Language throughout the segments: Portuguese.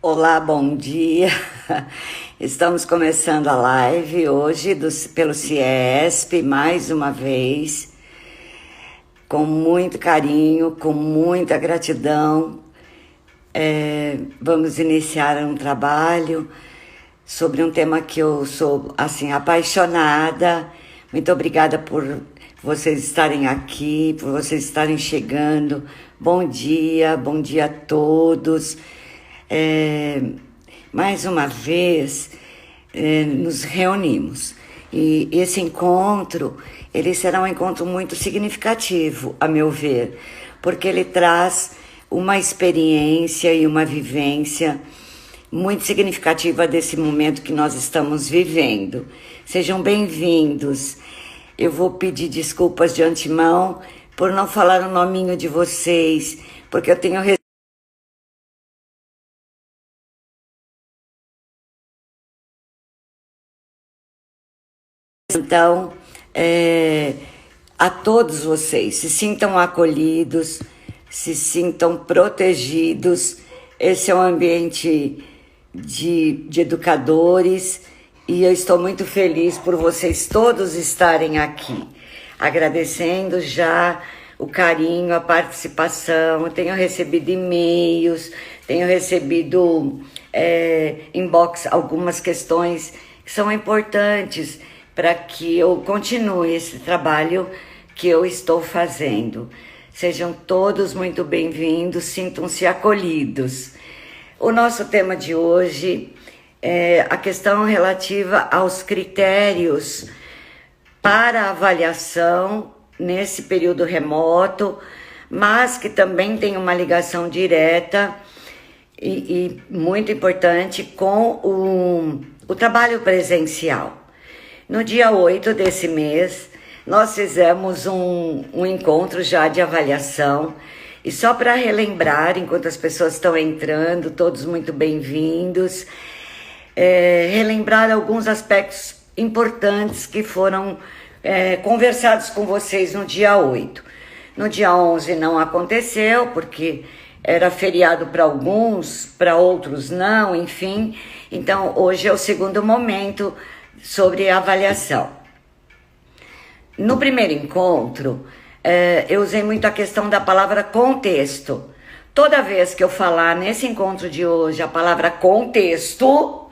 Olá, bom dia. Estamos começando a live hoje pelo CIESP, mais uma vez, com muito carinho, com muita gratidão. Vamos iniciar um trabalho sobre um tema que eu sou assim apaixonada. Muito obrigada por vocês estarem aqui, por vocês estarem chegando. Bom dia a todos. Mais uma vez nos reunimos e esse encontro ele será um encontro muito significativo, a meu ver, porque ele traz uma experiência e uma vivência muito significativa desse momento que nós estamos vivendo. Sejam bem-vindos. Eu vou pedir desculpas de antemão por não falar o nominho de vocês, porque eu tenho Então, a todos vocês, se sintam acolhidos, se sintam protegidos. Esse é um ambiente de educadores e eu estou muito feliz por vocês todos estarem aqui. Agradecendo já o carinho, a participação. Eu tenho recebido e-mails, tenho recebido inbox, algumas questões que são importantes para que eu continue esse trabalho que eu estou fazendo. Sejam todos muito bem-vindos, sintam-se acolhidos. O nosso tema de hoje é a questão relativa aos critérios para avaliação nesse período remoto, mas que também tem uma ligação direta e muito importante com o trabalho presencial. No dia 8 desse mês, nós fizemos um encontro já de avaliação. E só para relembrar, enquanto as pessoas estão entrando, todos muito bem-vindos, relembrar alguns aspectos importantes que foram conversados com vocês no dia 8. No dia 11 não aconteceu, porque era feriado para alguns, para outros não, enfim. Então, hoje é o segundo momento sobre a avaliação. No primeiro encontro, eu usei muito a questão da palavra contexto. Toda vez que eu falar nesse encontro de hoje a palavra contexto,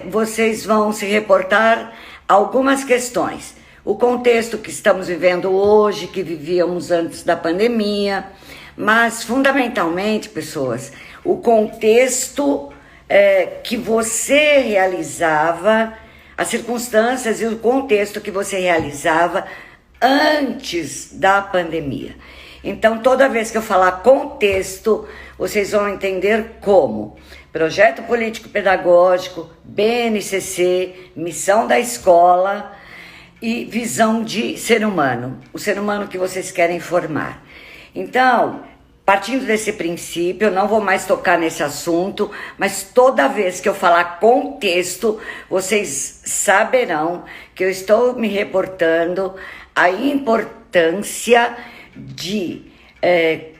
vocês vão se reportar algumas questões. O contexto que estamos vivendo hoje, que vivíamos antes da pandemia, mas fundamentalmente, pessoas, o contexto que você realizava, as circunstâncias e o contexto que você realizava antes da pandemia. Então, toda vez que eu falar contexto, vocês vão entender como projeto político-pedagógico, BNCC, missão da escola e visão de ser humano, o ser humano que vocês querem formar. Então, partindo desse princípio, eu não vou mais tocar nesse assunto, mas toda vez que eu falar contexto, vocês saberão que eu estou me reportando à importância de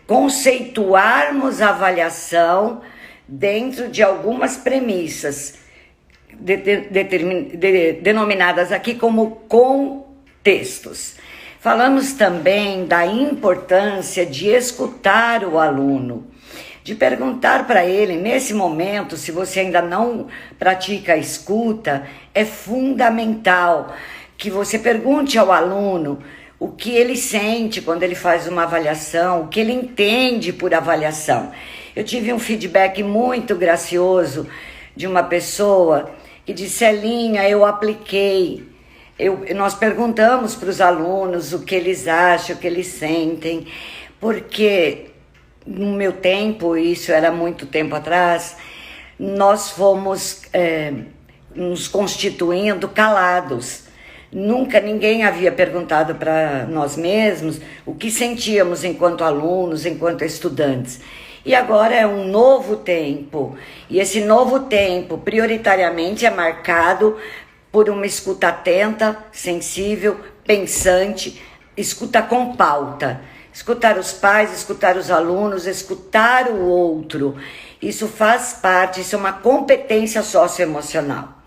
conceituarmos a avaliação dentro de algumas premissas denominadas aqui como contextos. Falamos também da importância de escutar o aluno, de perguntar para ele, nesse momento, se você ainda não pratica a escuta, é fundamental que você pergunte ao aluno o que ele sente quando ele faz uma avaliação, o que ele entende por avaliação. Eu tive um feedback muito gracioso de uma pessoa que disse: Celinha, eu apliquei. Nós perguntamos para os alunos o que eles acham, o que eles sentem, porque no meu tempo, isso era muito tempo atrás, nós fomos nos constituindo calados. Nunca ninguém havia perguntado para nós mesmos o que sentíamos enquanto alunos, enquanto estudantes. E agora é um novo tempo, e esse novo tempo prioritariamente é marcado por uma escuta atenta, sensível, pensante, escuta com pauta. Escutar os pais, escutar os alunos, escutar o outro. Isso faz parte, isso é uma competência socioemocional.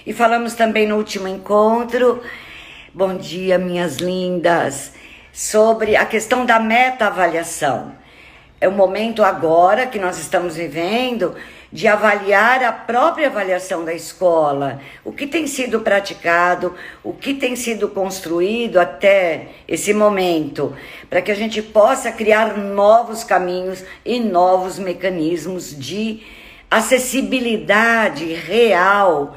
E falamos também no último encontro, bom dia, minhas lindas, sobre a questão da meta-avaliação. É o momento agora que nós estamos vivendo de avaliar a própria avaliação da escola, o que tem sido praticado, o que tem sido construído até esse momento, para que a gente possa criar novos caminhos e novos mecanismos de acessibilidade real,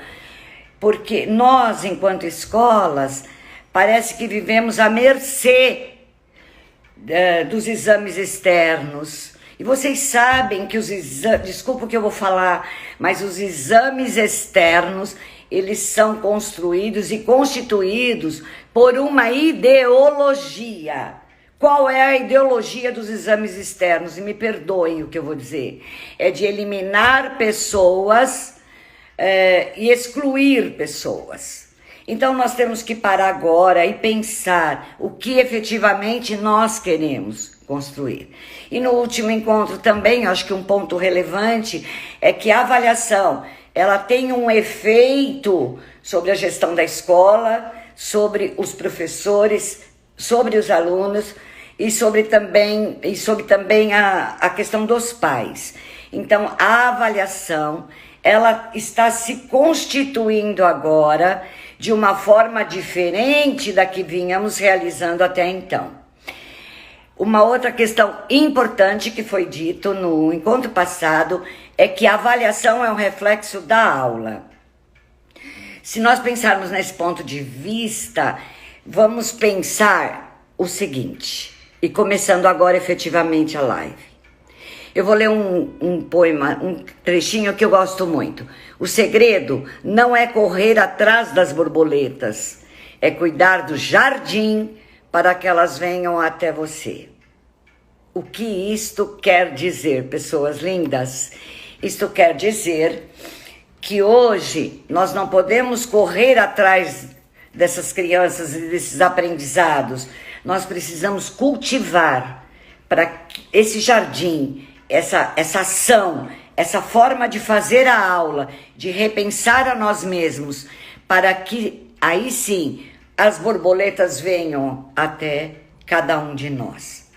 porque nós, enquanto escolas, parece que vivemos à mercê dos exames externos. E vocês sabem que os exames, desculpa o que eu vou falar, mas os exames externos, eles são construídos e constituídos por uma ideologia. Qual é a ideologia dos exames externos? E me perdoem o que eu vou dizer. É de eliminar pessoas e excluir pessoas. Então nós temos que parar agora e pensar o que efetivamente nós queremos construir. E no último encontro também, acho que um ponto relevante é que a avaliação, ela tem um efeito sobre a gestão da escola, sobre os professores, sobre os alunos e sobre também a questão dos pais. Então a avaliação, ela está se constituindo agora de uma forma diferente da que vínhamos realizando até então. Uma outra questão importante que foi dito no encontro passado é que a avaliação é um reflexo da aula. Se nós pensarmos nesse ponto de vista, vamos pensar o seguinte, e começando agora efetivamente a live. Eu vou ler um poema, um trechinho que eu gosto muito. O segredo não é correr atrás das borboletas, é cuidar do jardim para que elas venham até você. O que isto quer dizer, pessoas lindas? Isto quer dizer que hoje nós não podemos correr atrás dessas crianças e desses aprendizados. Nós precisamos cultivar para esse jardim, essa ação, essa forma de fazer a aula, de repensar a nós mesmos, para que aí sim as borboletas venham até cada um de nós.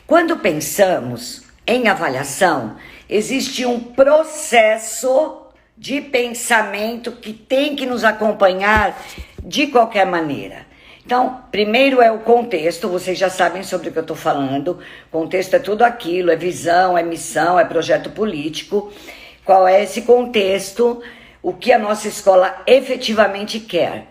Quando pensamos em avaliação, existe um processo de pensamento que tem que nos acompanhar de qualquer maneira. Então, primeiro é o contexto, vocês já sabem sobre o que eu estou falando. Contexto é tudo aquilo, é visão, é missão, é projeto político. Qual é esse contexto? O que a nossa escola efetivamente quer?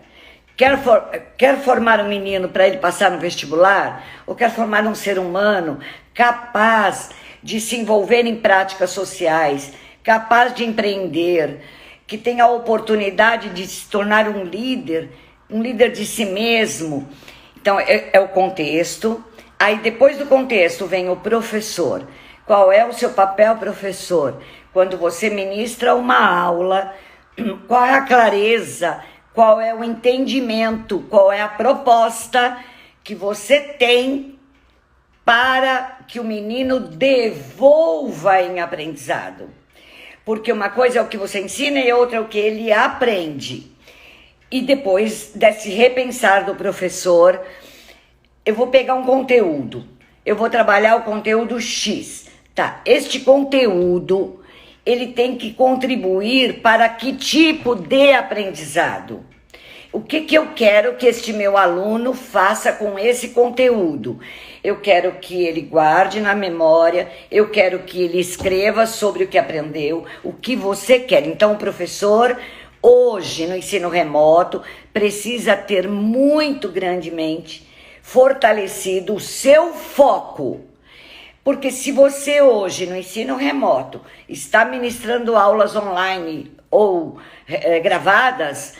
Quer formar um menino para ele passar no vestibular? Ou quer formar um ser humano capaz de se envolver em práticas sociais, capaz de empreender, que tenha a oportunidade de se tornar um líder de si mesmo? Então, é o contexto. Aí, depois do contexto, vem o professor. Qual é o seu papel, professor? Quando você ministra uma aula, qual é a clareza, qual é o entendimento, qual é a proposta que você tem para que o menino devolva em aprendizado? Porque uma coisa é o que você ensina e outra é o que ele aprende. E depois desse repensar do professor, eu vou pegar um conteúdo, eu vou trabalhar o conteúdo X. Tá, este conteúdo, ele tem que contribuir para que tipo de aprendizado? O que eu quero que este meu aluno faça com esse conteúdo? Eu quero que ele guarde na memória, eu quero que ele escreva sobre o que aprendeu, o que você quer. Então, o professor, hoje, no ensino remoto, precisa ter muito grandemente fortalecido o seu foco. Porque se você hoje, no ensino remoto, está ministrando aulas online ou gravadas,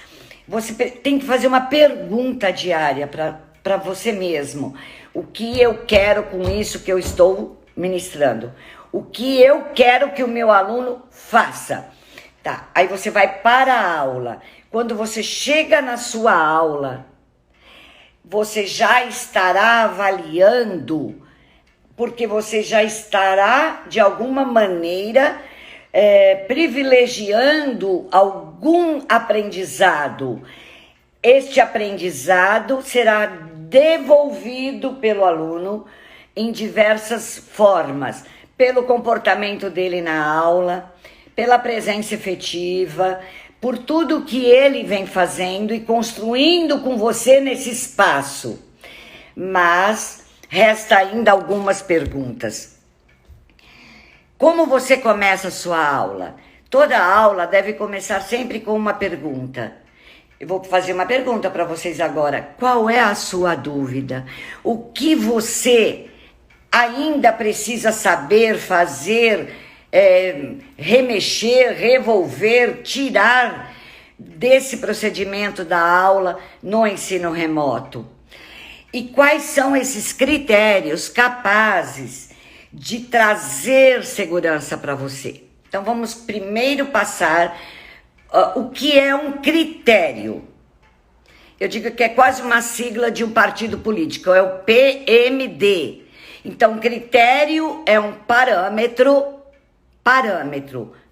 você tem que fazer uma pergunta diária para você mesmo. O que eu quero com isso que eu estou ministrando? O que eu quero que o meu aluno faça? Tá, aí você vai para a aula. Quando você chega na sua aula, você já estará avaliando porque você já estará, de alguma maneira, privilegiando algum aprendizado. Este aprendizado será devolvido pelo aluno em diversas formas, pelo comportamento dele na aula, pela presença efetiva, por tudo que ele vem fazendo e construindo com você nesse espaço. Mas resta ainda algumas perguntas. Como você começa a sua aula? Toda aula deve começar sempre com uma pergunta. Eu vou fazer uma pergunta para vocês agora. Qual é a sua dúvida? O que você ainda precisa saber, fazer, remexer, revolver, tirar desse procedimento da aula no ensino remoto? E quais são esses critérios capazes de trazer segurança para você? Então vamos primeiro passar o que é um critério. Eu digo que é quase uma sigla de um partido político, é o PMD. Então, critério é um parâmetro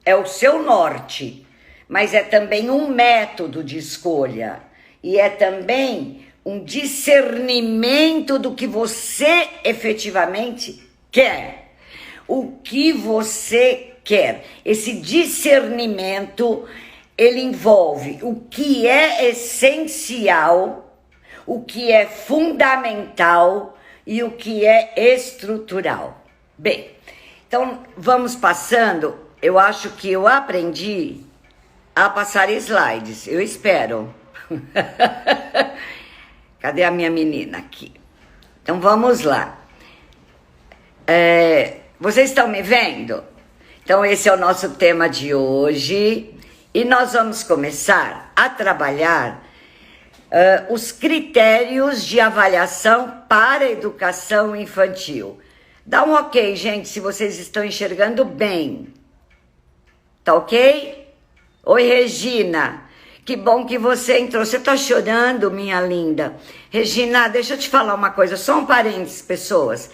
é o seu norte, mas é também um método de escolha e é também um discernimento do que você efetivamente quer. O que você quer. Esse discernimento, ele envolve o que é essencial, o que é fundamental e o que é estrutural. Bem, então vamos passando. Eu acho que eu aprendi a passar slides, eu espero. Cadê a minha menina aqui? Então vamos lá. Vocês estão me vendo? Então esse é o nosso tema de hoje e nós vamos começar a trabalhar os critérios de avaliação para a educação infantil. Dá um ok, gente, se vocês estão enxergando bem. Tá ok? Oi, Regina. Que bom que você entrou. Você tá chorando, minha linda. Regina, deixa eu te falar uma coisa. Só um parênteses, pessoas.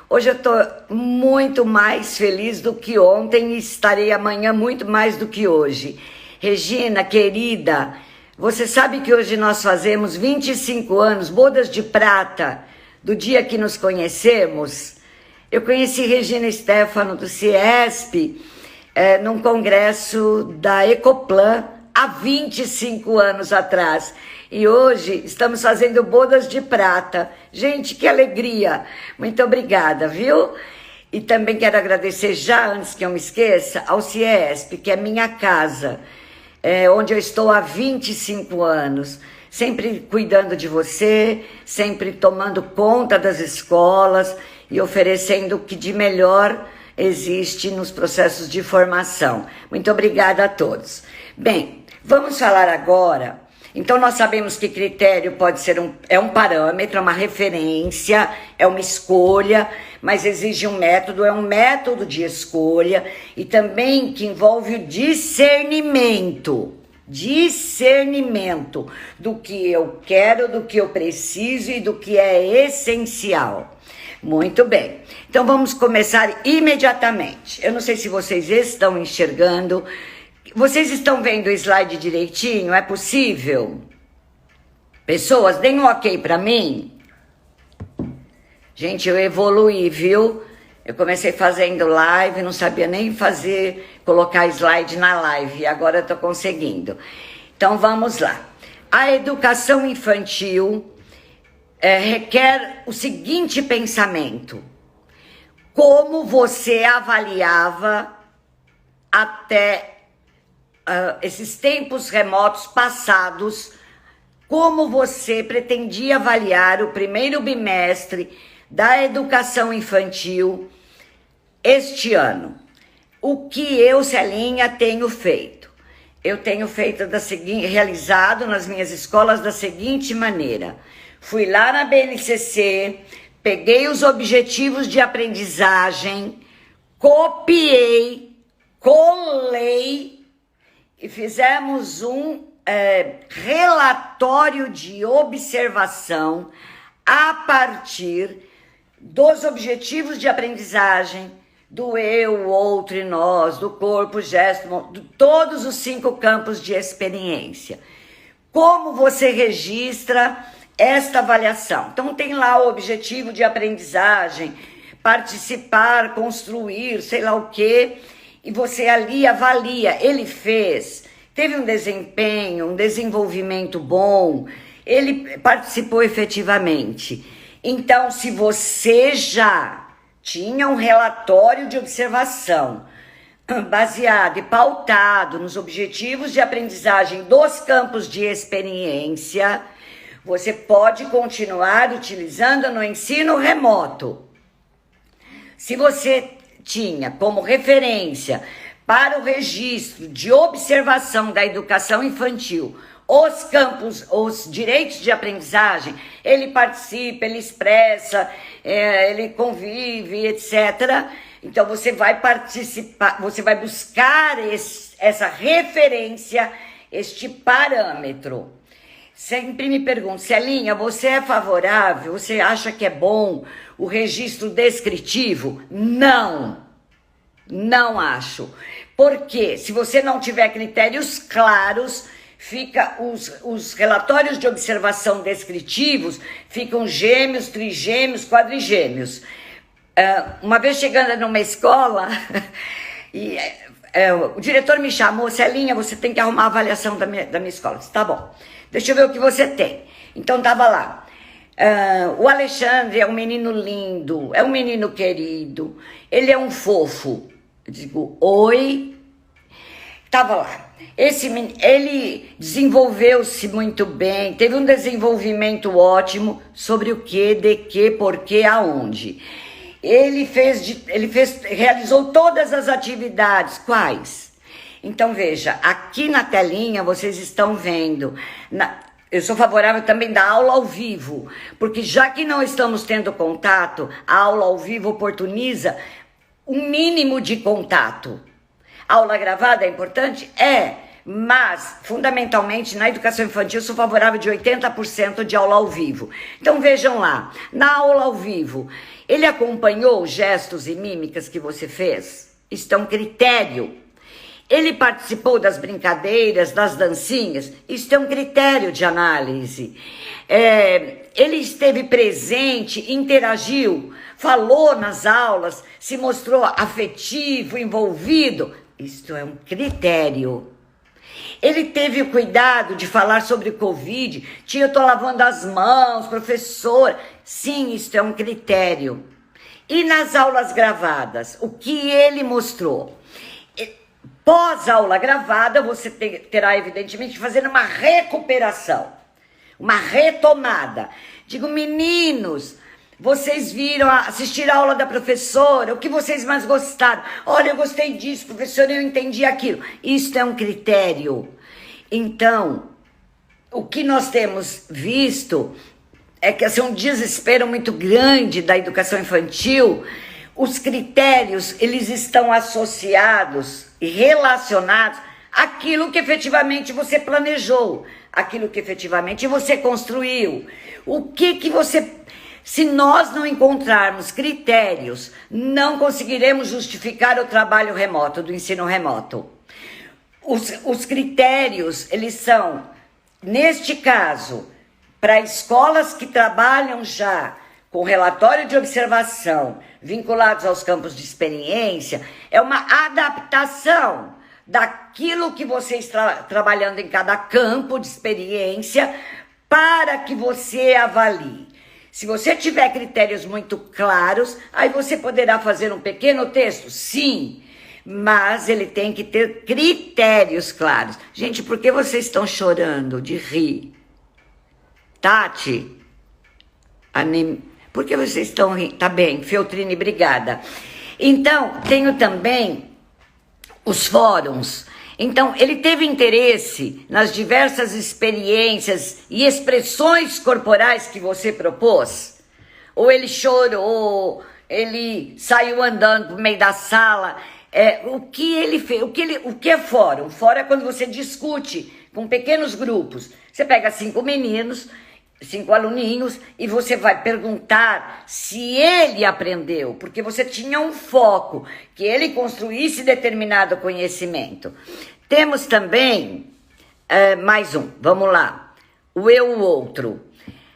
Hoje eu tô muito mais feliz do que ontem e estarei amanhã muito mais do que hoje. Regina, querida, você sabe que hoje nós fazemos 25 anos, bodas de prata, do dia que nos conhecemos? Eu conheci Regina Stefano do CIESP, num congresso da Ecoplan, há 25 anos atrás. E hoje estamos fazendo bodas de prata. Gente, que alegria! Muito obrigada, viu? E também quero agradecer, já antes que eu me esqueça, ao CIESP, que é minha casa, onde eu estou há 25 anos, sempre cuidando de você, sempre tomando conta das escolas e oferecendo o que de melhor existe nos processos de formação. Muito obrigada a todos. Bem, vamos falar agora. Então, nós sabemos que critério pode ser um parâmetro, é uma referência, é uma escolha, mas exige um método, é um método de escolha e também que envolve o discernimento do que eu quero, do que eu preciso e do que é essencial. Muito bem, então vamos começar imediatamente. Eu não sei se vocês estão enxergando. Vocês estão vendo o slide direitinho? É possível? Pessoas, deem um ok para mim. Gente, eu evoluí, viu? Eu comecei fazendo live, não sabia nem colocar slide na live, e agora eu tô conseguindo. Então vamos lá. A educação infantil requer o seguinte pensamento: como você avaliava até esses tempos remotos passados, como você pretendia avaliar o primeiro bimestre da educação infantil este ano? O que eu, Celinha, tenho feito? Eu tenho realizado nas minhas escolas da seguinte maneira: fui lá na BNCC, peguei os objetivos de aprendizagem, copiei, colei e fizemos um relatório de observação a partir dos objetivos de aprendizagem, do eu, o outro e nós, do corpo, gesto, de todos os 5 campos de experiência. Como você registra esta avaliação? Então tem lá o objetivo de aprendizagem, participar, construir, sei lá o quê, e você ali avalia, ele fez, teve um desempenho, um desenvolvimento bom, ele participou efetivamente. Então, se você já tinha um relatório de observação baseado e pautado nos objetivos de aprendizagem dos campos de experiência, você pode continuar utilizando no ensino remoto. Se você tinha como referência para o registro de observação da educação infantil os campos, os direitos de aprendizagem, ele participa, ele expressa, ele convive, etc. Então você vai participar, você vai buscar essa referência, este parâmetro. Sempre me pergunto, Celinha, você é favorável? Você acha que é bom o registro descritivo? Não, não acho. Porque se você não tiver critérios claros, fica os relatórios de observação descritivos ficam gêmeos, trigêmeos, quadrigêmeos. Uma vez chegando numa escola, e o diretor me chamou, Celinha, você tem que arrumar a avaliação da minha escola. Eu disse, tá bom, deixa eu ver o que você tem. Então tava lá, o Alexandre é um menino lindo, é um menino querido, ele é um fofo. Eu digo, oi. Tava lá. Ele desenvolveu-se muito bem, teve um desenvolvimento ótimo sobre o que, de que, porquê, aonde. Realizou todas as atividades. Quais? Então, veja, aqui na telinha vocês estão vendo. Eu sou favorável também da aula ao vivo, porque já que não estamos tendo contato, a aula ao vivo oportuniza um mínimo de contato. Aula gravada é importante? É, mas, fundamentalmente, na educação infantil, eu sou favorável de 80% de aula ao vivo. Então, vejam lá, na aula ao vivo, ele acompanhou os gestos e mímicas que você fez? Isso é um critério. Ele participou das brincadeiras, das dancinhas? Isso é um critério de análise. Ele esteve presente, interagiu, falou nas aulas, se mostrou afetivo, envolvido? Isto é um critério. Ele teve o cuidado de falar sobre Covid. Tia, eu tô lavando as mãos, professor. Sim, isto é um critério. E nas aulas gravadas, o que ele mostrou? Pós-aula gravada, você terá, evidentemente, que fazer uma recuperação, uma retomada. Digo, meninos, vocês assistiram a aula da professora, o que vocês mais gostaram? Olha, eu gostei disso, professora, eu entendi aquilo. Isso é um critério. Então, o que nós temos visto é que é um desespero muito grande da educação infantil. Os critérios, eles estão associados e relacionados àquilo que efetivamente você planejou, aquilo que efetivamente você construiu. O que você... Se nós não encontrarmos critérios, não conseguiremos justificar o trabalho remoto, do ensino remoto. Os critérios, eles são, neste caso, para escolas que trabalham já com relatório de observação vinculados aos campos de experiência, é uma adaptação daquilo que você está trabalhando em cada campo de experiência para que você avalie. Se você tiver critérios muito claros, aí você poderá fazer um pequeno texto, sim, mas ele tem que ter critérios claros. Gente, por que vocês estão chorando de rir? Tati, por que vocês estão rindo? Tá bem, Feltrine, obrigada. Então, tenho também os fóruns. Então, ele teve interesse nas diversas experiências e expressões corporais que você propôs? Ou ele chorou, ele saiu andando no meio da sala? O que ele fez? O que é fórum? Fórum é quando você discute com pequenos grupos. Você pega 5 meninos 5 aluninhos e você vai perguntar se ele aprendeu, porque você tinha um foco, que ele construísse determinado conhecimento. Temos também mais um, vamos lá, o eu, o outro.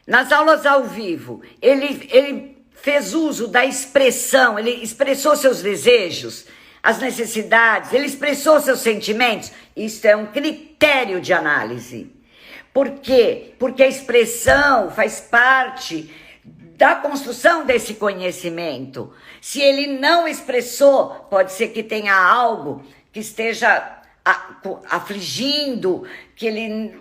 Nas aulas ao vivo, ele fez uso da expressão, ele expressou seus desejos, as necessidades, ele expressou seus sentimentos. Isso é um critério de análise. Por quê? Porque a expressão faz parte da construção desse conhecimento. Se ele não expressou, pode ser que tenha algo que esteja afligindo, que ele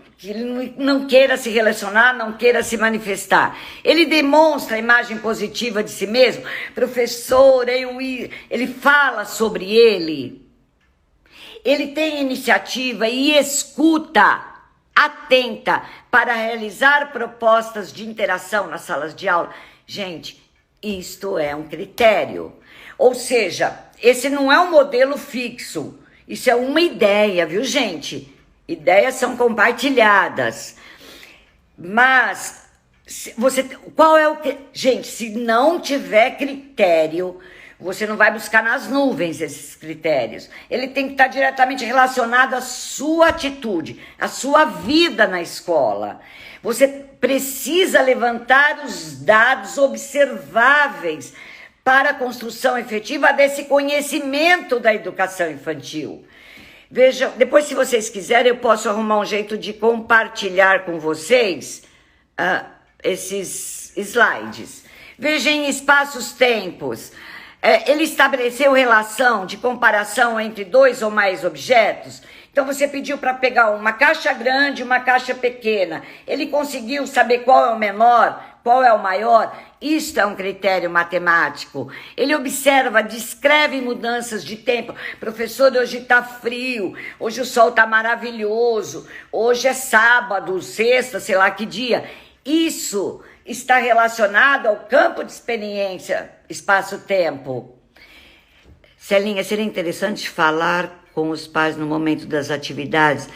não queira se relacionar, não queira se manifestar. Ele demonstra a imagem positiva de si mesmo. Professor, ele fala sobre ele. Ele tem iniciativa e escuta atenta para realizar propostas de interação nas salas de aula. Gente, isto é um critério. Ou seja, esse não é um modelo fixo. Isso é uma ideia, viu, gente? Ideias são compartilhadas. Mas, qual é o que... Gente, se não tiver critério, você não vai buscar nas nuvens esses critérios. Ele tem que estar diretamente relacionado à sua atitude, à sua vida na escola. Você precisa levantar os dados observáveis para a construção efetiva desse conhecimento da educação infantil. Vejam, depois, se vocês quiserem, eu posso arrumar um jeito de compartilhar com vocês esses slides. Vejam em espaços-tempos. Ele estabeleceu relação de comparação entre 2 ou mais objetos. Então, você pediu para pegar uma caixa grande e uma caixa pequena. Ele conseguiu saber qual é o menor, qual é o maior. Isto é um critério matemático. Ele observa, descreve mudanças de tempo. Professor, hoje está frio, hoje o sol está maravilhoso, hoje é sábado, sexta, sei lá que dia. Isso está relacionado ao campo de experiência, espaço-tempo. Celinha, seria interessante falar com os pais no momento das atividades?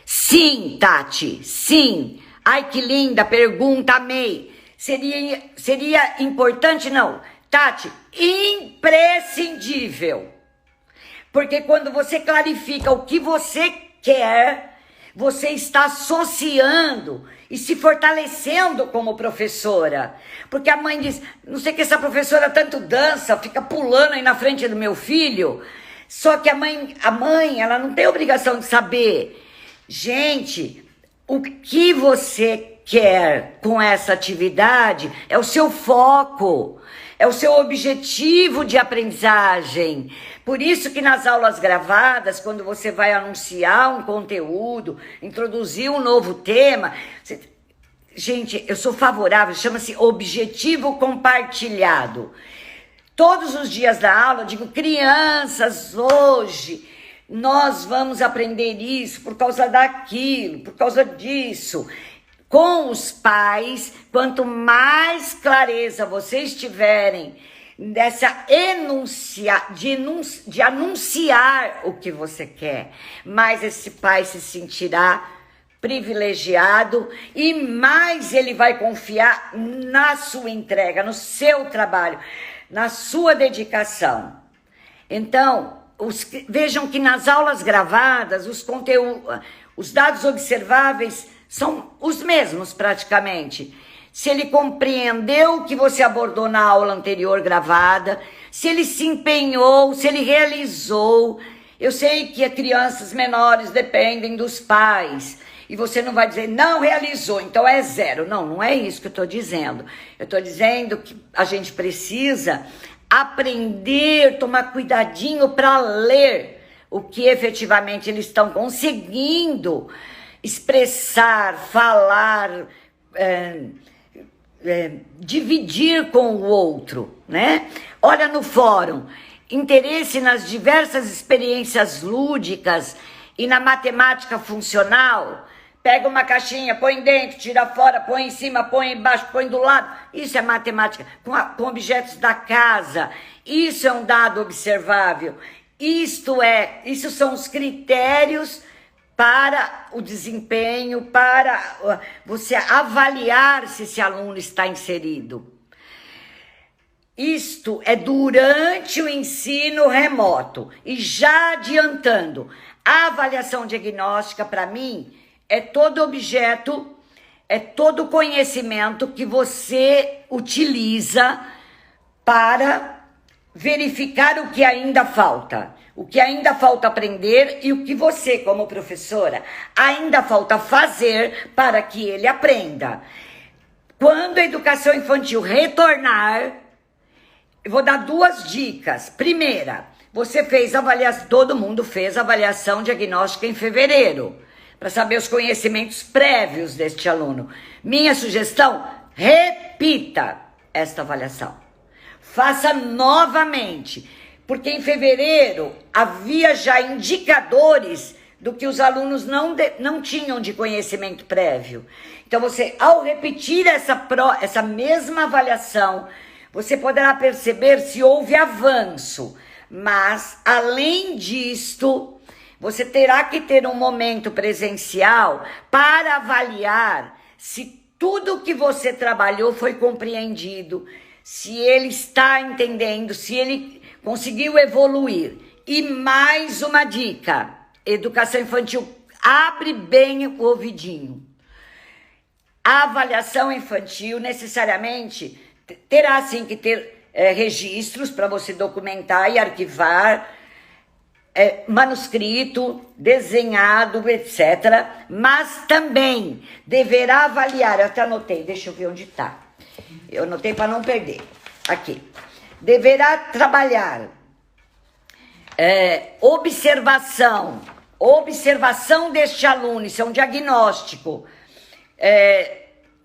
Sim, Tati, sim. Ai, que linda pergunta, amei. Seria importante? Não. Tati, imprescindível. Porque quando você clarifica o que você quer, você está associando e se fortalecendo como professora. Porque a mãe diz, não sei que essa professora tanto dança, fica pulando aí na frente do meu filho. Só que a mãe, ela não tem obrigação de saber. Gente, o que você quer com essa atividade é o seu foco, é o seu objetivo de aprendizagem. Por isso que nas aulas gravadas, quando você vai anunciar um conteúdo, introduzir um novo tema, gente, eu sou favorável, chama-se objetivo compartilhado. Todos os dias da aula eu digo, crianças, hoje nós vamos aprender isso por causa daquilo, por causa disso. Com os pais, quanto mais clareza vocês tiverem dessa de anunciar o que você quer, mais esse pai se sentirá privilegiado e mais ele vai confiar na sua entrega, no seu trabalho, na sua dedicação. Então, vejam que nas aulas gravadas, os dados observáveis são os mesmos praticamente. Se ele compreendeu o que você abordou na aula anterior gravada, se ele se empenhou, se ele realizou. Eu sei que as crianças menores dependem dos pais. E você não vai dizer, não realizou, então é 0. Não, não é isso que eu estou dizendo. Eu estou dizendo que a gente precisa aprender, tomar cuidadinho para ler o que efetivamente eles estão conseguindo expressar, falar, dividir com o outro, né? Olha no fórum, interesse nas diversas experiências lúdicas e na matemática funcional. Pega uma caixinha, põe dentro, tira fora, põe em cima, põe embaixo, põe do lado. Isso é matemática, com objetos da casa. Isso é um dado observável. Isso são os critérios para o desempenho, para você avaliar se esse aluno está inserido. Isto é durante o ensino remoto. E já adiantando, a avaliação diagnóstica, para mim, é todo objeto, é todo conhecimento que você utiliza para verificar o que ainda falta. O que ainda falta aprender e o que você, como professora, ainda falta fazer para que ele aprenda. Quando a educação infantil retornar, eu vou dar 2 dicas. Primeira, você fez avaliação, todo mundo fez avaliação diagnóstica em fevereiro, para saber os conhecimentos prévios deste aluno. Minha sugestão, repita esta avaliação. Faça novamente, porque em fevereiro havia já indicadores do que os alunos não tinham de conhecimento prévio. Então você, ao repetir essa mesma avaliação, você poderá perceber se houve avanço, mas, além disto, você terá que ter um momento presencial para avaliar se tudo que você trabalhou foi compreendido, se ele está entendendo, se ele conseguiu evoluir. E mais uma dica, educação infantil, abre bem o ouvidinho. A avaliação infantil, necessariamente, terá sim que ter registros para você documentar e arquivar, manuscrito, desenhado, etc. Mas também deverá avaliar, eu até anotei, deixa eu ver onde está. Eu anotei para não perder. Aqui. Deverá trabalhar observação deste aluno, isso é um diagnóstico,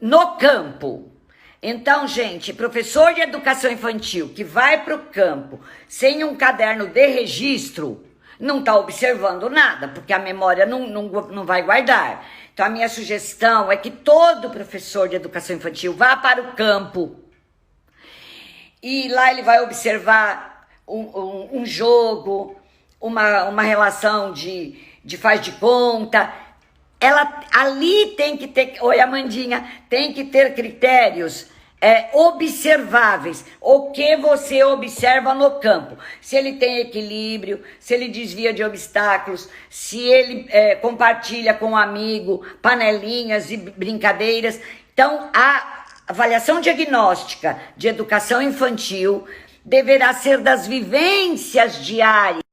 no campo. Então, gente, professor de educação infantil que vai para o campo sem um caderno de registro, não está observando nada, porque a memória não vai guardar. Então, a minha sugestão é que todo professor de educação infantil vá para o campo e lá ele vai observar um jogo, uma relação de faz de conta. Ali tem que ter, oi Amandinha, tem que ter critérios observáveis. O que você observa no campo? Se ele tem equilíbrio, se ele desvia de obstáculos, se ele compartilha com um amigo panelinhas e brincadeiras. Então, a avaliação diagnóstica de educação infantil deverá ser das vivências diárias.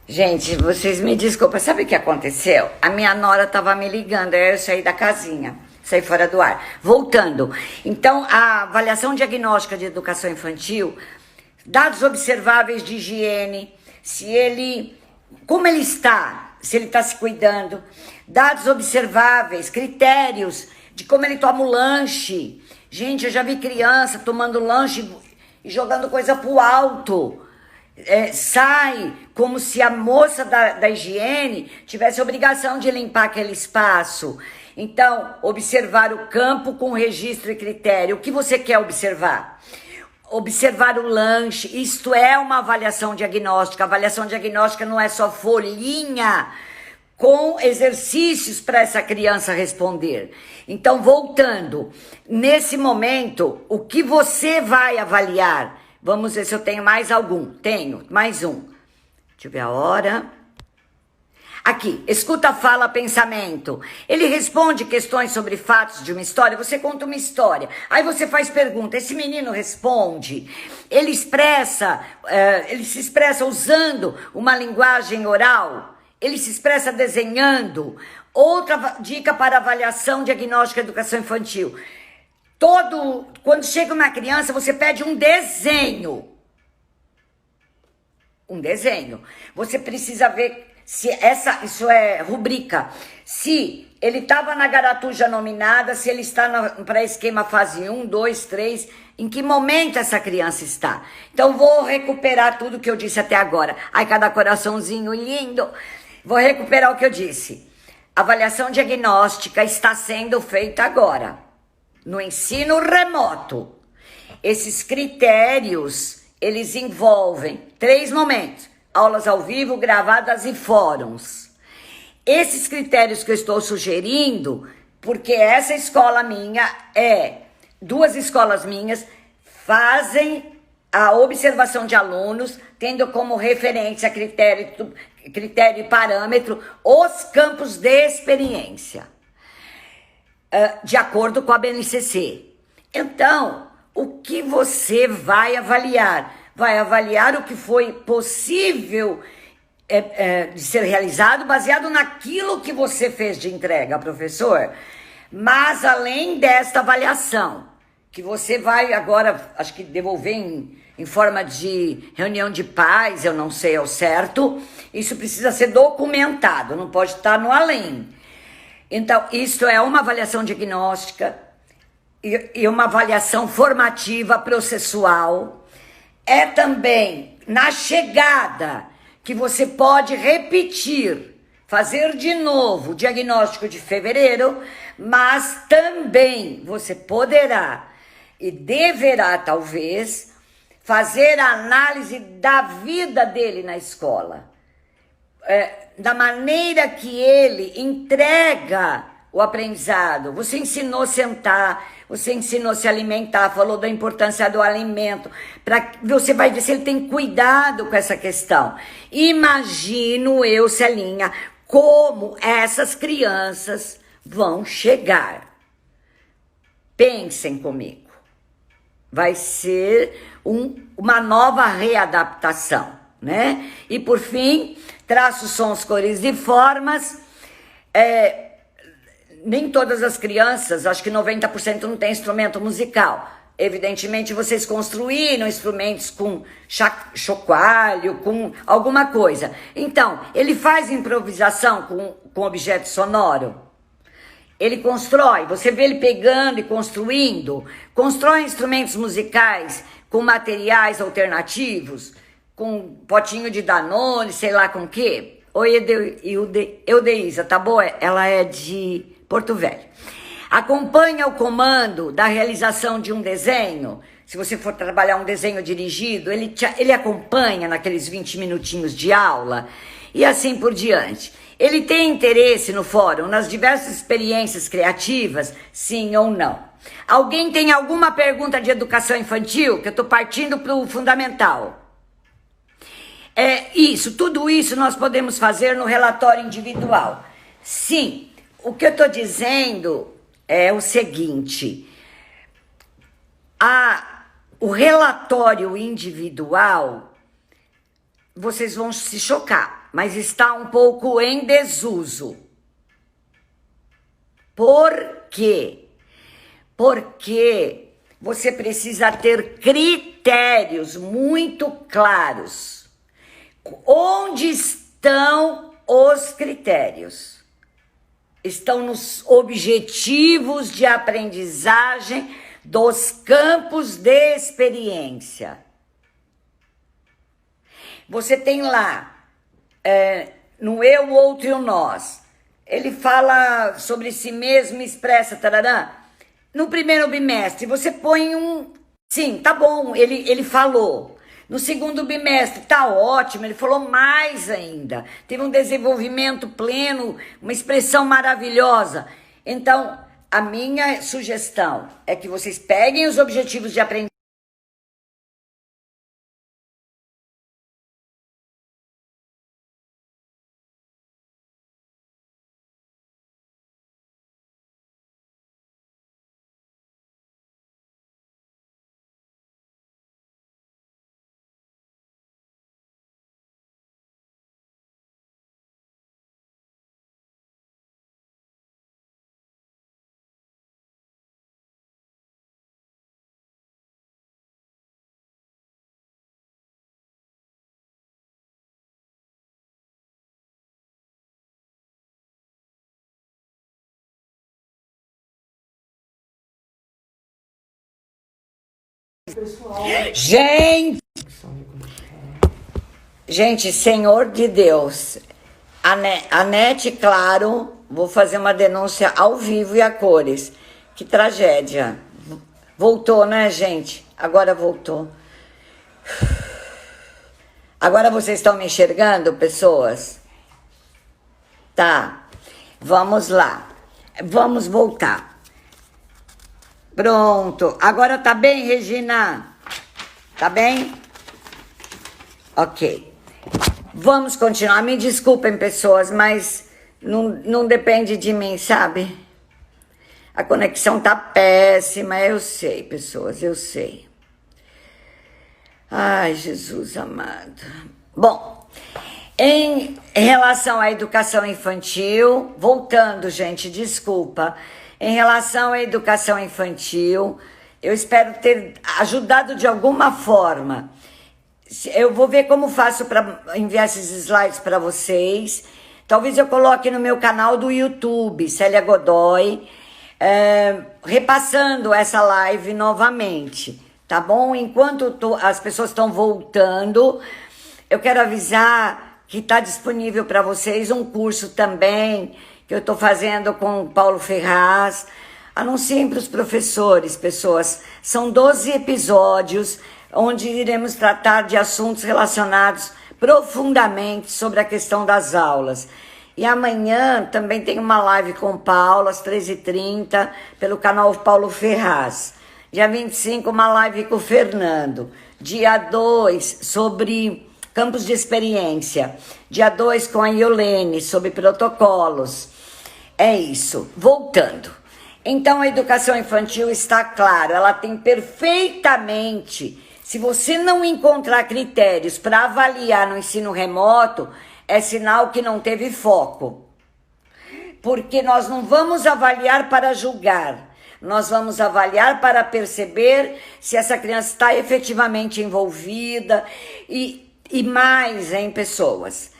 Gente, vocês me desculpem, sabe o que aconteceu? A minha nora estava me ligando, aí eu saí da casinha, saí fora do ar. Voltando, então a avaliação diagnóstica de educação infantil, dados observáveis de higiene, como ele está, se ele está se cuidando, dados observáveis, critérios de como ele toma o lanche. Gente, eu já vi criança tomando lanche e jogando coisa pro alto. Sai como se a moça da higiene tivesse a obrigação de limpar aquele espaço. Então, observar o campo com registro e critério. O que você quer observar? Observar o lanche. Isto é uma avaliação diagnóstica. A avaliação diagnóstica não é só folhinha com exercícios para essa criança responder. Então, voltando, nesse momento, o que você vai avaliar? Vamos ver se eu tenho mais algum. Tenho, mais um. Deixa eu ver a hora. Aqui, escuta, fala, pensamento. Ele responde questões sobre fatos de uma história. Você conta uma história. Aí você faz pergunta. Esse menino responde. Ele se expressa usando uma linguagem oral. Ele se expressa desenhando. Outra dica para avaliação diagnóstica de educação infantil. Quando chega uma criança, você pede um desenho. Um desenho. Você precisa ver se isso é rubrica. Se ele estava na garatuja nominada, se ele está para esquema fase 1, 2, 3, em que momento essa criança está. Então, vou recuperar tudo que eu disse até agora. Ai, cada coraçãozinho lindo. Vou recuperar o que eu disse. A avaliação diagnóstica está sendo feita agora, no ensino remoto. Esses critérios, eles envolvem 3 momentos: aulas ao vivo, gravadas e fóruns. Esses critérios que eu estou sugerindo, porque essa escola minha duas escolas minhas fazem a observação de alunos, tendo como referência critério e parâmetro os campos de experiência, de acordo com a BNCC. Então, o que você vai avaliar? Vai avaliar o que foi possível de ser realizado, baseado naquilo que você fez de entrega, professor. Mas, além desta avaliação, que você vai agora, acho que devolver em forma de reunião de pais, eu não sei ao certo, isso precisa ser documentado, não pode estar no além. Então, isso é uma avaliação diagnóstica e uma avaliação formativa processual. É também na chegada que você pode repetir, fazer de novo o diagnóstico de fevereiro, mas também você poderá e deverá, talvez, fazer a análise da vida dele na escola, da maneira que ele entrega o aprendizado. Você ensinou a sentar, você ensinou a se alimentar, falou da importância do alimento. Você vai ver se ele tem cuidado com essa questão. Imagino eu, Celinha, como essas crianças vão chegar. Pensem comigo. Vai ser uma nova readaptação, né? E por fim, traços, sons, cores e formas. Nem todas as crianças, acho que 90% não tem instrumento musical. Evidentemente, vocês construíram instrumentos com chocalho, com alguma coisa. Então, ele faz improvisação com objeto sonoro. Ele constrói, você vê ele pegando e construindo. Constrói instrumentos musicais com materiais alternativos, com potinho de Danone, sei lá com o quê. Oi, Eudeísa, tá boa? Ela é de Porto Velho. Acompanha o comando da realização de um desenho. Se você for trabalhar um desenho dirigido, ele acompanha naqueles 20 minutinhos de aula e assim por diante. Ele tem interesse no fórum, nas diversas experiências criativas, sim ou não? Alguém tem alguma pergunta de educação infantil? Que eu estou partindo para o fundamental. Tudo isso nós podemos fazer no relatório individual. Sim, o que eu estou dizendo é o seguinte: o relatório individual, vocês vão se chocar, mas está um pouco em desuso. Por quê? Porque você precisa ter critérios muito claros. Onde estão os critérios? Estão nos objetivos de aprendizagem dos campos de experiência. Você tem lá, no eu, o outro e o nós. Ele fala sobre si mesmo, expressa, tararã. No primeiro bimestre, você põe sim, tá bom, ele falou. No segundo bimestre, tá ótimo, ele falou mais ainda. Teve um desenvolvimento pleno, uma expressão maravilhosa. Então, a minha sugestão é que vocês peguem os objetivos de aprendizagem. Gente, Senhor de Deus, a NET, claro, vou fazer uma denúncia ao vivo e a cores. Que tragédia. Voltou, né, gente? Agora voltou. Agora vocês estão me enxergando, pessoas? Tá, vamos lá. Vamos voltar. Pronto. Agora tá bem, Regina? Tá bem? Ok. Vamos continuar. Me desculpem, pessoas, mas não depende de mim, sabe? A conexão tá péssima, eu sei, pessoas, eu sei. Ai, Jesus amado. Bom, em relação à educação infantil, voltando, gente, desculpa. Em relação à educação infantil, eu espero ter ajudado de alguma forma. Eu vou ver como faço para enviar esses slides para vocês. Talvez eu coloque no meu canal do YouTube, Célia Godoy, repassando essa live novamente, tá bom? Enquanto as pessoas estão voltando, eu quero avisar que está disponível para vocês um curso também que eu estou fazendo com o Paulo Ferraz. Anunciem para os professores, pessoas. São 12 episódios onde iremos tratar de assuntos relacionados profundamente sobre a questão das aulas. E amanhã também tem uma live com o Paulo, às 13h30, pelo canal Paulo Ferraz. Dia 25, uma live com o Fernando. Dia 2, sobre campos de experiência. Dia 2, com a Iolene, sobre protocolos. É isso. Voltando. Então, a educação infantil está claro, ela tem perfeitamente... Se você não encontrar critérios para avaliar no ensino remoto, é sinal que não teve foco. Porque nós não vamos avaliar para julgar. Nós vamos avaliar para perceber se essa criança está efetivamente envolvida e mais em pessoas.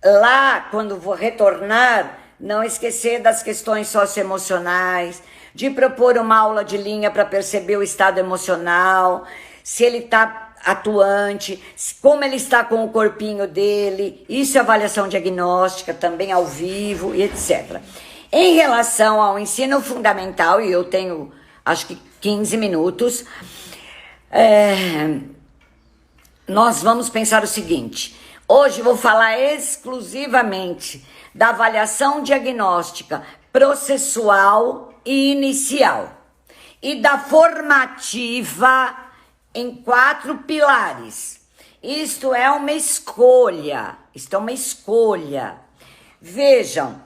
Lá, quando vou retornar, não esquecer das questões socioemocionais, de propor uma aula de linha para perceber o estado emocional, se ele está atuante, como ele está com o corpinho dele, isso é avaliação diagnóstica, também ao vivo e etc. Em relação ao ensino fundamental, e eu tenho acho que 15 minutos, nós vamos pensar o seguinte: hoje vou falar exclusivamente da avaliação diagnóstica processual e inicial e da formativa em 4 pilares. Isto é uma escolha. Vejam,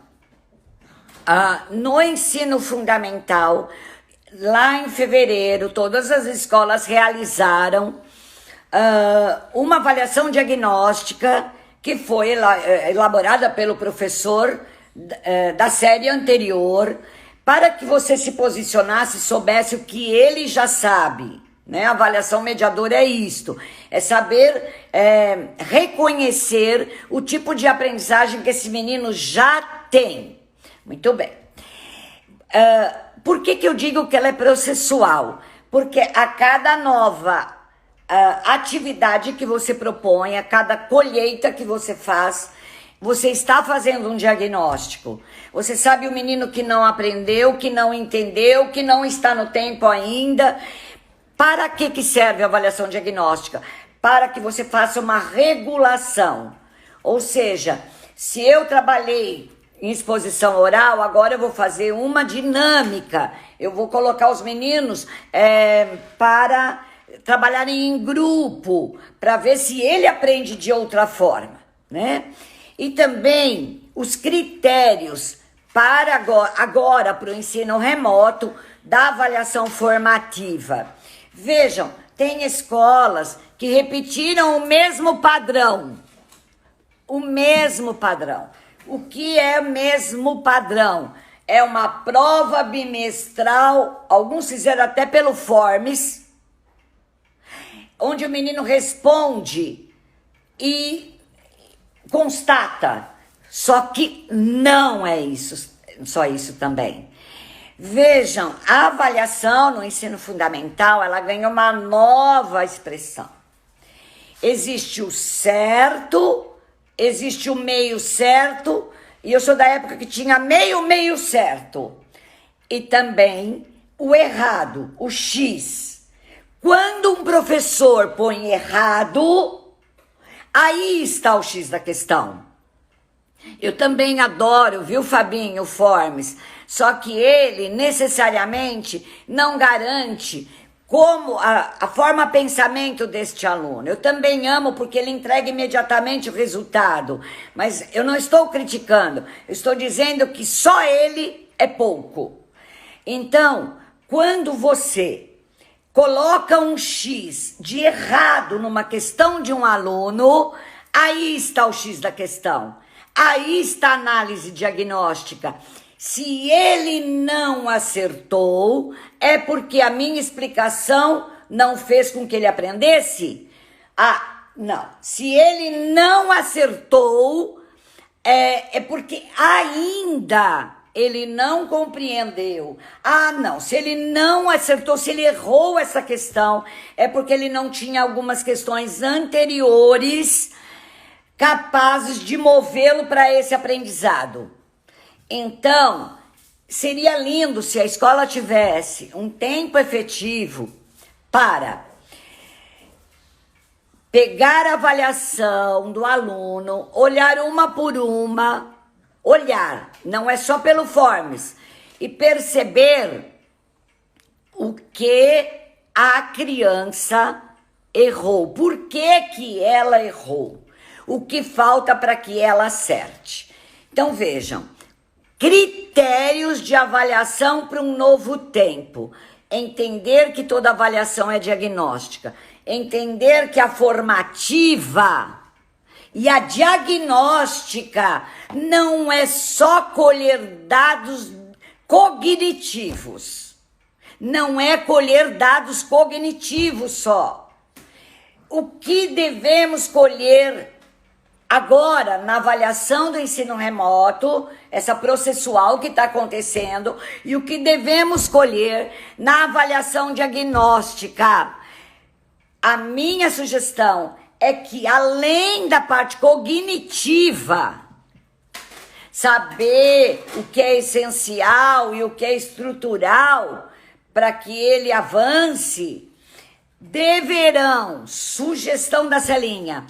no ensino fundamental, lá em fevereiro, todas as escolas realizaram uma avaliação diagnóstica que foi elaborada pelo professor da série anterior, para que você se posicionasse, soubesse o que ele já sabe. Né? A avaliação mediadora é isto, é saber reconhecer o tipo de aprendizagem que esse menino já tem. Muito bem. Por que eu digo que ela é processual? Porque a cada nova atividade que você propõe, a cada colheita que você faz, você está fazendo um diagnóstico. Você sabe o menino que não aprendeu, que não entendeu, que não está no tempo ainda. Para que serve a avaliação diagnóstica? Para que você faça uma regulação. Ou seja, se eu trabalhei em exposição oral, agora eu vou fazer uma dinâmica. Eu vou colocar os meninos para trabalharem em grupo, para ver se ele aprende de outra forma, né? E também os critérios para agora para o ensino remoto da avaliação formativa. Vejam, tem escolas que repetiram o mesmo padrão. O mesmo padrão. O que é o mesmo padrão? É uma prova bimestral, alguns fizeram até pelo Forms, onde o menino responde e constata. Só que não é isso, só isso também. Vejam, a avaliação no ensino fundamental, ela ganha uma nova expressão. Existe o certo, existe o meio certo, e eu sou da época que tinha meio certo. E também o errado, o X. Quando um professor põe errado, aí está o X da questão. Eu também adoro, viu, Fabinho, o Forms. Só que ele necessariamente não garante como a forma pensamento deste aluno. Eu também amo porque ele entrega imediatamente o resultado. Mas eu não estou criticando, eu estou dizendo que só ele é pouco. Então, quando você coloca um X de errado numa questão de um aluno, aí está o X da questão. Aí está a análise diagnóstica. Se ele não acertou, é porque a minha explicação não fez com que ele aprendesse? Ah, não. Se ele não acertou, é porque ainda ele não compreendeu. Ah, não. Se ele não acertou, se ele errou essa questão, é porque ele não tinha algumas questões anteriores capazes de movê-lo para esse aprendizado. Então, seria lindo se a escola tivesse um tempo efetivo para pegar a avaliação do aluno, olhar uma por uma, olhar, não é só pelo Forms, e perceber o que a criança errou, por que ela errou. O que falta para que ela acerte. Então, vejam, critérios de avaliação para um novo tempo. Entender que toda avaliação é diagnóstica. Entender que a formativa e a diagnóstica não é só colher dados cognitivos. Não é colher dados cognitivos só. O que devemos colher agora, na avaliação do ensino remoto, essa processual que está acontecendo, e o que devemos colher na avaliação diagnóstica. A minha sugestão é que, além da parte cognitiva, saber o que é essencial e o que é estrutural para que ele avance, deverão, sugestão da Celinha,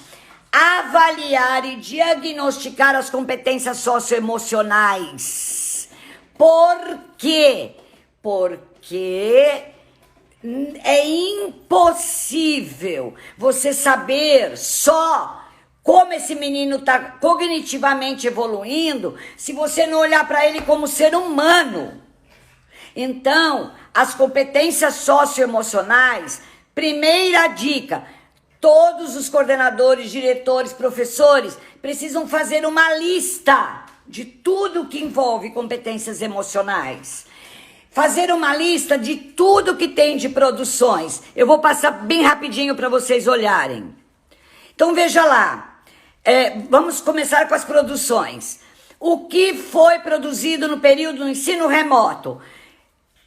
avaliar e diagnosticar as competências socioemocionais. Por quê? Porque é impossível você saber só como esse menino está cognitivamente evoluindo se você não olhar para ele como ser humano. Então, as competências socioemocionais, primeira dica: todos os coordenadores, diretores, professores precisam fazer uma lista de tudo que envolve competências emocionais. Fazer uma lista de tudo que tem de produções. Eu vou passar bem rapidinho para vocês olharem. Então veja lá, vamos começar com as produções. O que foi produzido no período do ensino remoto?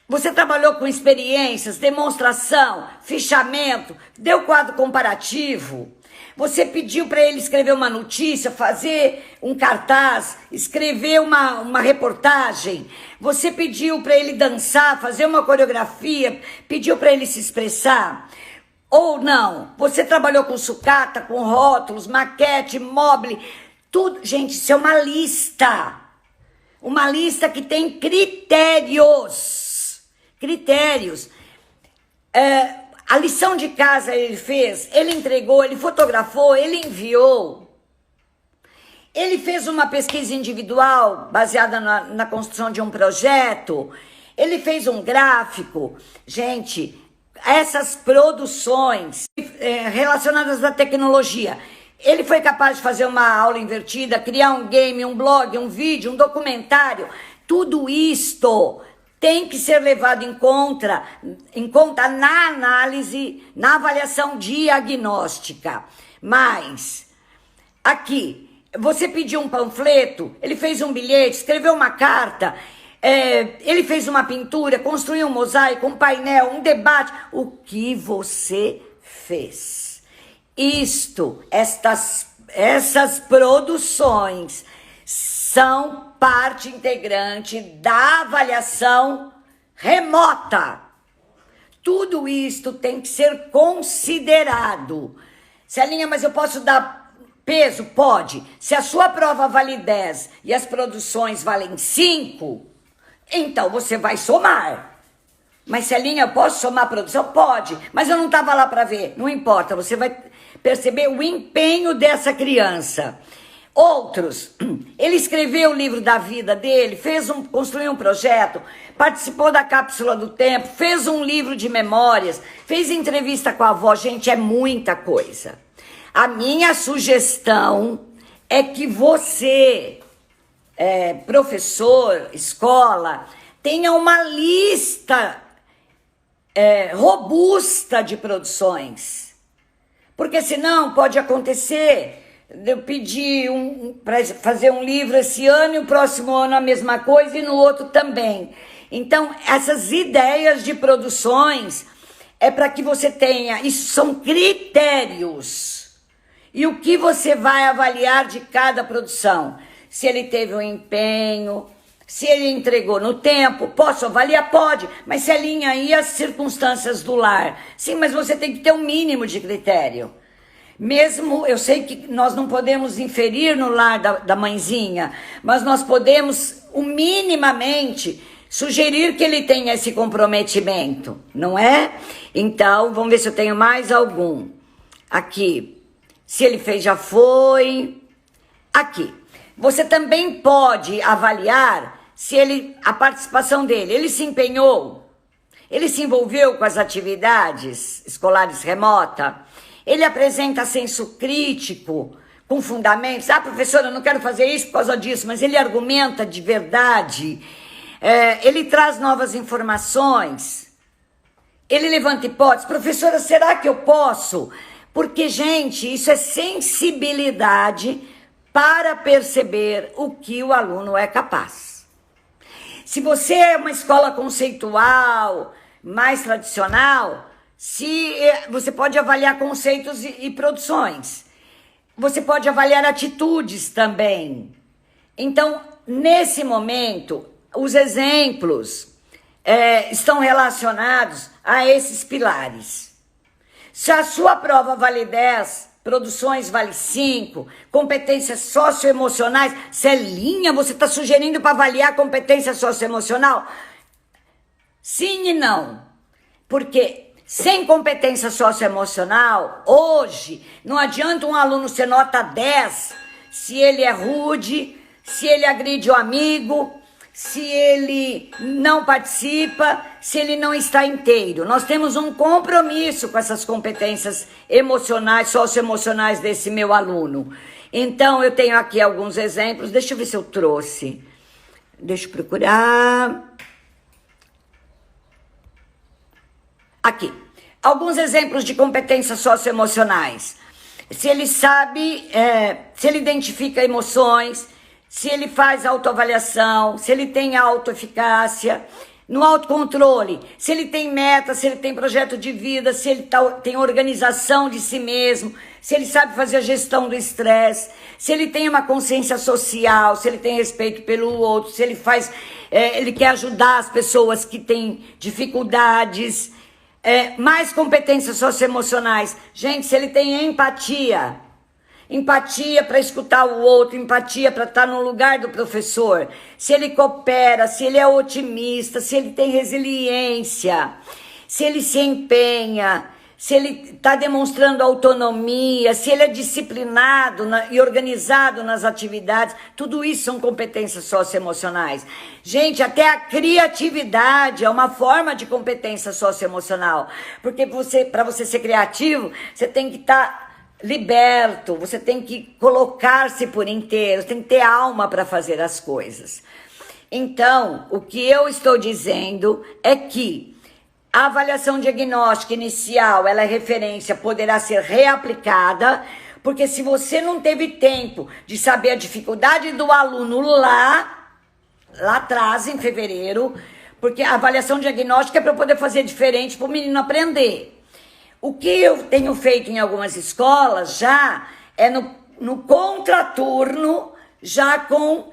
Você trabalhou com experiências, demonstração, fichamento, deu quadro comparativo. Você pediu para ele escrever uma notícia, fazer um cartaz, escrever uma reportagem. Você pediu para ele dançar, fazer uma coreografia, pediu para ele se expressar. Ou não, você trabalhou com sucata, com rótulos, maquete, mobile, tudo. Gente, isso é uma lista. Uma lista que tem critérios. A lição de casa ele fez, ele entregou, ele fotografou, ele enviou. Ele fez uma pesquisa individual baseada na construção de um projeto. Ele fez um gráfico. Gente, essas produções relacionadas à tecnologia. Ele foi capaz de fazer uma aula invertida, criar um game, um blog, um vídeo, um documentário. Tudo isto tem que ser levado em conta na análise, na avaliação diagnóstica. Mas, aqui, você pediu um panfleto, ele fez um bilhete, escreveu uma carta, ele fez uma pintura, construiu um mosaico, um painel, um debate. O que você fez? Essas produções são parte integrante da avaliação remota. Tudo isto tem que ser considerado. Celinha, mas eu posso dar Peso? Pode. Se a sua prova vale 10 e as produções valem 5, então você vai somar. Mas Celinha, eu posso somar a produção? Pode, mas eu não estava lá para ver. Não importa, você vai perceber o empenho dessa criança. Outros, ele escreveu o livro da vida dele, construiu um projeto, participou da cápsula do tempo, fez um livro de memórias, fez entrevista com a avó. Gente, é muita coisa. A minha sugestão é que você, professor, escola, tenha uma lista robusta de produções. Porque senão pode acontecer de eu pedir para fazer um livro esse ano e o próximo ano a mesma coisa e no outro também. Então, essas ideias de produções é para que você tenha, isso são critérios. E o que você vai avaliar de cada produção? Se ele teve um empenho, se ele entregou no tempo. Posso avaliar? Pode, mas se alinha aí as circunstâncias do lar. Sim, mas você tem que ter um mínimo de critério. Mesmo, eu sei que nós não podemos inferir no lar da mãezinha, mas nós podemos, minimamente, sugerir que ele tenha esse comprometimento, não é? Então, vamos ver se eu tenho mais algum. Aqui, se ele fez, já foi. Aqui, você também pode avaliar se a participação dele, ele se empenhou, ele se envolveu com as atividades escolares remotas. Ele apresenta senso crítico, com fundamentos. Ah, professora, eu não quero fazer isso por causa disso, mas ele argumenta de verdade. Ele traz novas informações. Ele levanta hipóteses. Professora, será que eu posso? Porque, gente, isso é sensibilidade para perceber o que o aluno é capaz. Se você é uma escola conceitual, mais tradicional, você pode avaliar conceitos e produções. Você pode avaliar atitudes também. Então, nesse momento, os exemplos estão relacionados a esses pilares. Se a sua prova vale 10, produções vale 5, competências socioemocionais, Celinha, você está sugerindo para avaliar competência socioemocional? Sim e não. Porque sem competência socioemocional, hoje, não adianta um aluno ser nota 10 se ele é rude, se ele agride o amigo, se ele não participa, se ele não está inteiro. Nós temos um compromisso com essas competências emocionais, socioemocionais desse meu aluno. Então, eu tenho aqui alguns exemplos. Deixa eu ver se eu trouxe. Deixa eu procurar. Aqui, alguns exemplos de competências socioemocionais. Se ele sabe, se ele identifica emoções, se ele faz autoavaliação, se ele tem autoeficácia, no autocontrole, se ele tem meta, se ele tem projeto de vida, se ele tem organização de si mesmo, se ele sabe fazer a gestão do estresse, se ele tem uma consciência social, se ele tem respeito pelo outro, se ele ele quer ajudar as pessoas que têm dificuldades. Mais competências socioemocionais. Gente, se ele tem empatia para escutar o outro, empatia para estar no lugar do professor, se ele coopera, se ele é otimista, se ele tem resiliência, se ele se empenha, se ele está demonstrando autonomia, se ele é disciplinado e organizado nas atividades, tudo isso são competências socioemocionais. Gente, até a criatividade é uma forma de competência socioemocional, porque para você ser criativo, você tem que estar liberto, você tem que colocar-se por inteiro, você tem que ter alma para fazer as coisas. Então, o que eu estou dizendo é que a avaliação diagnóstica inicial, ela é referência, poderá ser reaplicada, porque se você não teve tempo de saber a dificuldade do aluno lá atrás, em fevereiro, porque a avaliação diagnóstica é para eu poder fazer diferente para o menino aprender. O que eu tenho feito em algumas escolas já é no contraturno, já com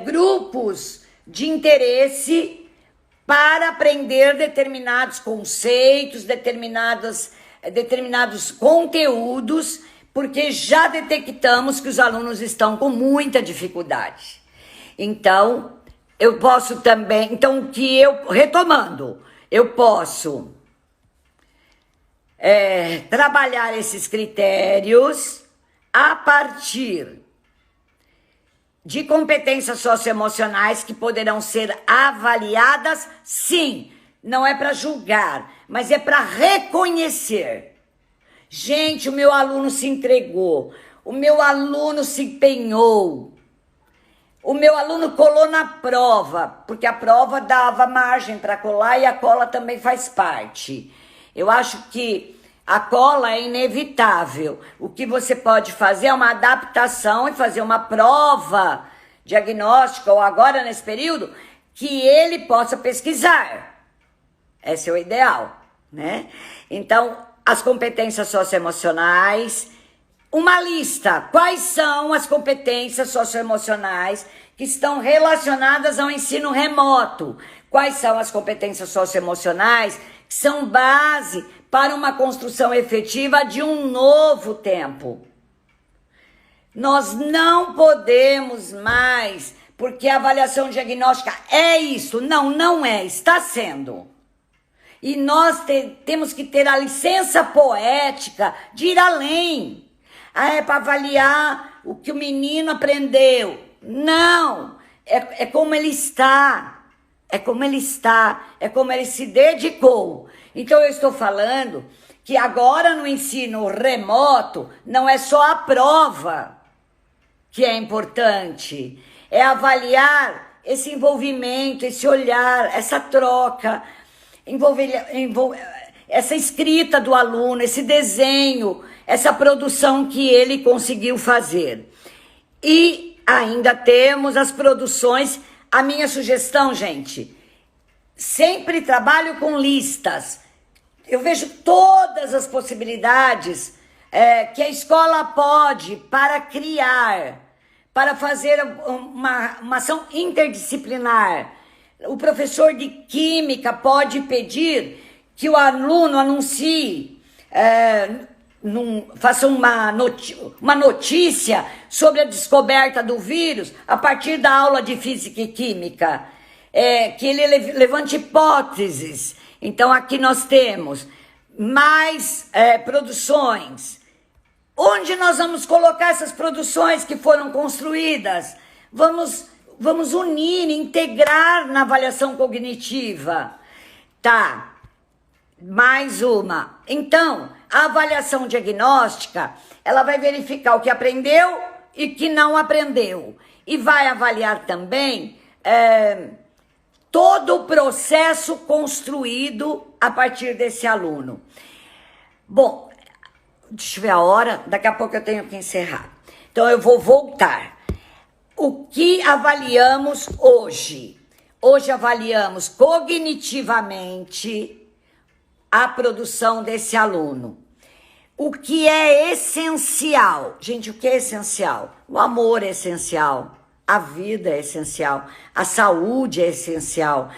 grupos de interesse para aprender determinados conceitos, determinados conteúdos, porque já detectamos que os alunos estão com muita dificuldade. Então, eu posso também, retomando, eu posso trabalhar esses critérios a partir de competências socioemocionais que poderão ser avaliadas, sim, não é para julgar, mas é para reconhecer. Gente, o meu aluno se entregou, o meu aluno se empenhou, o meu aluno colou na prova, porque a prova dava margem para colar e a cola também faz parte. Eu acho que a cola é inevitável. O que você pode fazer é uma adaptação e fazer uma prova diagnóstica, ou agora nesse período, que ele possa pesquisar. Esse é o ideal, né? Então, as competências socioemocionais, uma lista. Quais são as competências socioemocionais que estão relacionadas ao ensino remoto? Quais são as competências socioemocionais que são base para uma construção efetiva de um novo tempo? Nós não podemos mais, porque a avaliação diagnóstica é isso. Não, não é, está sendo. E nós temos que ter a licença poética de ir além. É para avaliar o que o menino aprendeu. Não, é como ele está. É como ele está, é como ele se dedicou. Então eu estou falando que agora no ensino remoto não é só a prova que é importante, é avaliar esse envolvimento, esse olhar, essa troca, essa escrita do aluno, esse desenho, essa produção que ele conseguiu fazer. E ainda temos as produções. A minha sugestão, gente, sempre trabalho com listas. Eu vejo todas as possibilidades que a escola pode para criar, para fazer uma ação interdisciplinar. O professor de química pode pedir que o aluno anuncie, faça uma notícia sobre a descoberta do vírus a partir da aula de física e química, que ele levante hipóteses. Então aqui nós temos mais produções. Onde nós vamos colocar essas produções que foram construídas? Vamos unir, integrar na avaliação cognitiva. Tá, mais uma. Então, a avaliação diagnóstica, ela vai verificar o que aprendeu e que não aprendeu. E vai avaliar também todo o processo construído a partir desse aluno. Bom, deixa eu ver a hora, daqui a pouco eu tenho que encerrar. Então eu vou voltar. O que avaliamos hoje? Hoje avaliamos cognitivamente a produção desse aluno. O que é essencial? Gente, o que é essencial? O amor é essencial. A vida é essencial, a saúde é essencial.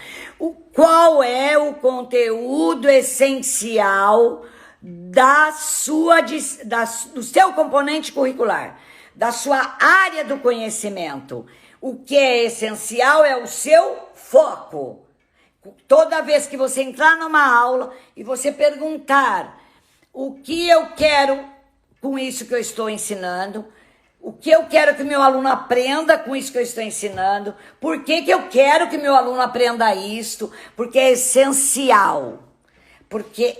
Qual é o conteúdo essencial do seu componente curricular, da sua área do conhecimento? O que é essencial é o seu foco. Toda vez que você entrar numa aula e você perguntar o que eu quero com isso que eu estou ensinando, o que eu quero que meu aluno aprenda com isso que eu estou ensinando, por que eu quero que meu aluno aprenda isto, porque é essencial, porque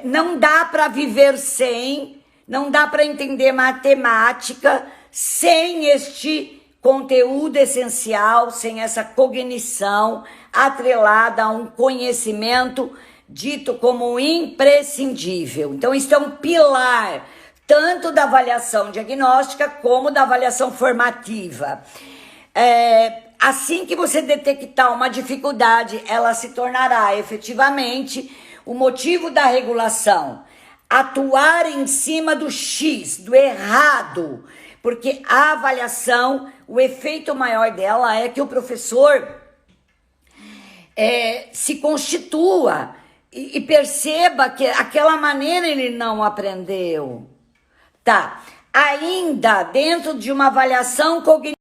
não dá para viver sem, não dá para entender matemática sem este conteúdo essencial, sem essa cognição atrelada a um conhecimento dito como imprescindível. Então, isso é um pilar tanto da avaliação diagnóstica como da avaliação formativa. Assim que você detectar uma dificuldade, ela se tornará efetivamente o motivo da regulação. Atuar em cima do X, do errado, porque a avaliação, o efeito maior dela é que o professor se constitua e perceba que aquela maneira ele não aprendeu. Tá. Ainda dentro de uma avaliação cognitiva.